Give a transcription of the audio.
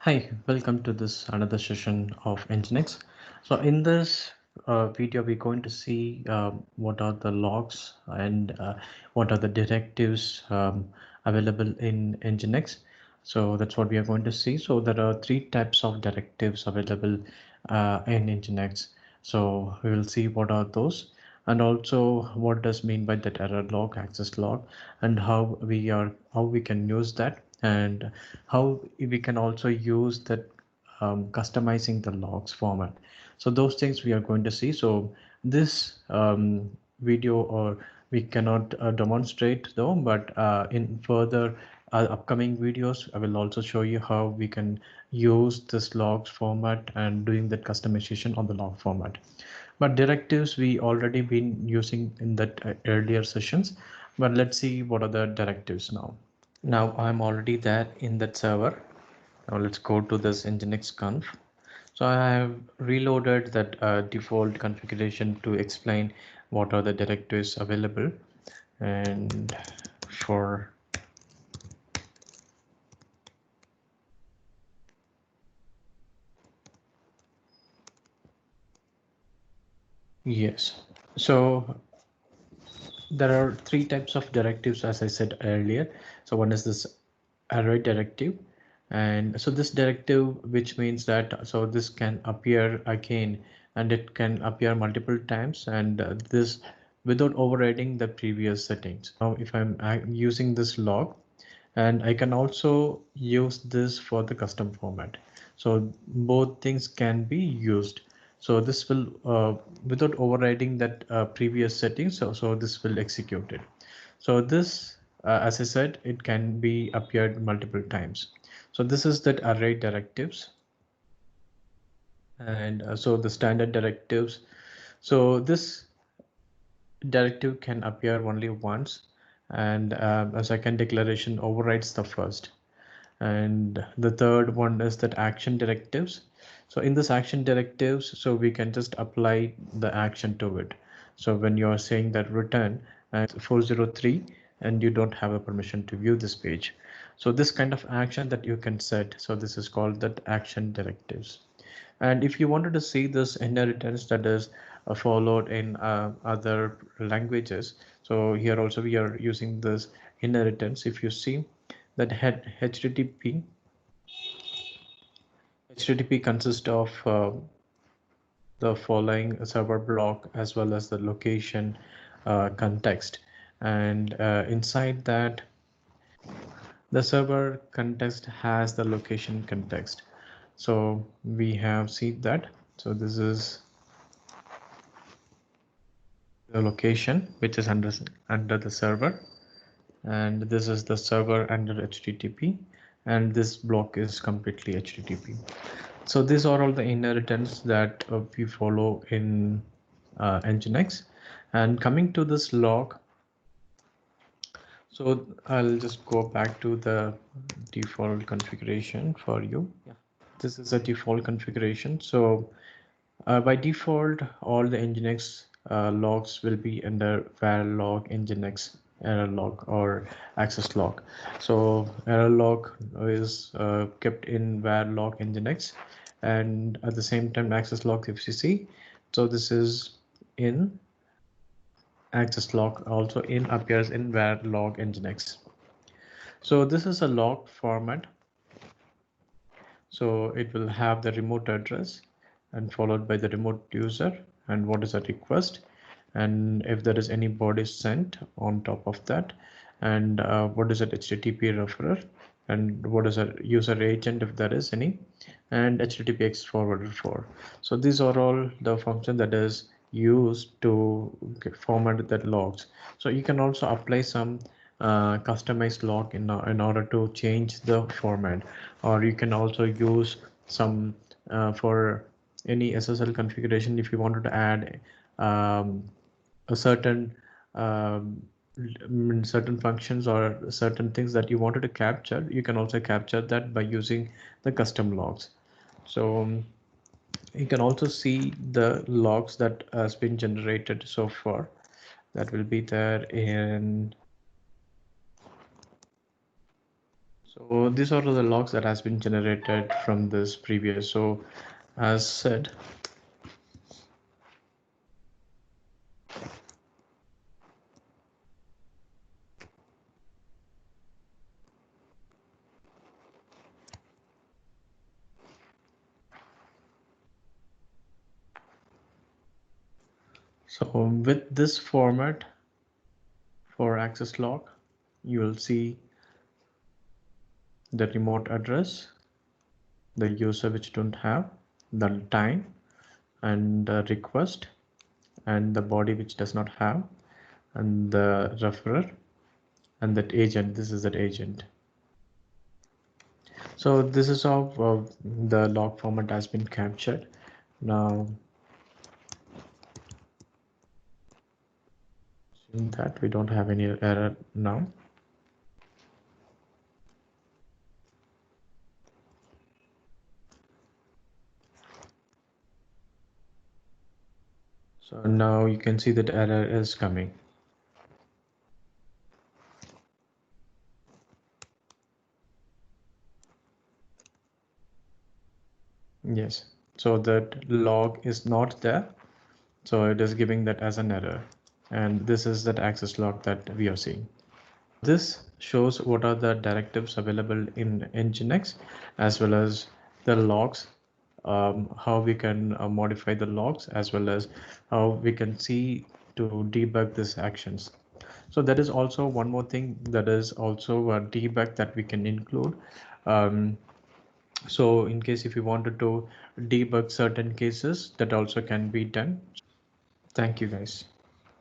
Hi, welcome to this another session of Nginx. So in this video, we're going to see what are the logs and what are the directives available in Nginx. So that's what we are going to see. So there are three types of directives available in Nginx. So we will see what are those and also what does mean by that error log, access log, and how we can use that, and how we can also use that customizing the logs format. So those things we are going to see. So this video or we cannot demonstrate though, but in further upcoming videos, I will also show you how we can use this logs format and doing that customization on the log format. But directives we already been using in that earlier sessions, but let's see what are the directives now. Now I'm already there in that server. Now let's go to this nginx conf. So I have reloaded that default configuration to explain what are the directives available. And for yes, so there are three types of directives, as I said earlier. So one is this array directive, and so this directive, which means that so this can appear again and it can appear multiple times, and this without overriding the previous settings. Now if I'm using this log, and I can also use this for the custom format, so both things can be used. So this will without overriding that previous settings, so this will execute it. So this as I said, it can be appeared multiple times. So this is that array directives, and so the standard directives. So this directive can appear only once, and a second declaration overrides the first. And the third one is that action directives. So in this action directives, so we can just apply the action to it. So when you are saying that return and 403 and you don't have a permission to view this page, so this kind of action that you can set, so this is called that action directives. And if you wanted to see this inheritance that is followed in other languages, so here also we are using this inheritance. If you see that HTTP consists of the following server block as well as the location context, and inside that the server context has the location context. So we have seen that. So this is the location which is under the server, and this is the server under HTTP, and this block is completely HTTP. So these are all the inheritance that we follow in Nginx. And coming to this log, so I'll just go back to the default configuration for you. Yeah, this is a default configuration. So by default, all the Nginx logs will be under var log Nginx error log or access log. So error log is kept in var log Nginx, and at the same time access log FCC. So this is in access log also in appears in var log Nginx. So this is a log format. So it will have the remote address and followed by the remote user and what is a request, and if there is any body sent on top of that, and what is an HTTP referrer, and what is a user agent if there is any, and HTTPX forwarder for. So these are all the function that is used to format the logs. So you can also apply some customized log in order to change the format, or you can also use some for any SSL configuration. If you wanted to add a certain certain functions or certain things that you wanted to capture, you can also capture that by using the custom logs. So you can also see the logs that has been generated so far. That will be there in So these are the logs that has been generated from this previous. So as said, so with this format for access log, you will see the remote address, the user which don't have, the time, and the request, and the body which does not have, and the referrer, and that agent. This is that agent. So this is how the log format has been captured. Now, seeing that we don't have any error now. So now you can see that error is coming. Yes, so that log is not there. So it is giving that as an error. And this is that access log that we are seeing. This shows what are the directives available in Nginx, as well as the logs, how we can modify the logs, as well as how we can see to debug these actions. So that is also one more thing, that is also a debug that we can include. So in case if you wanted to debug certain cases, that also can be done. Thank you guys.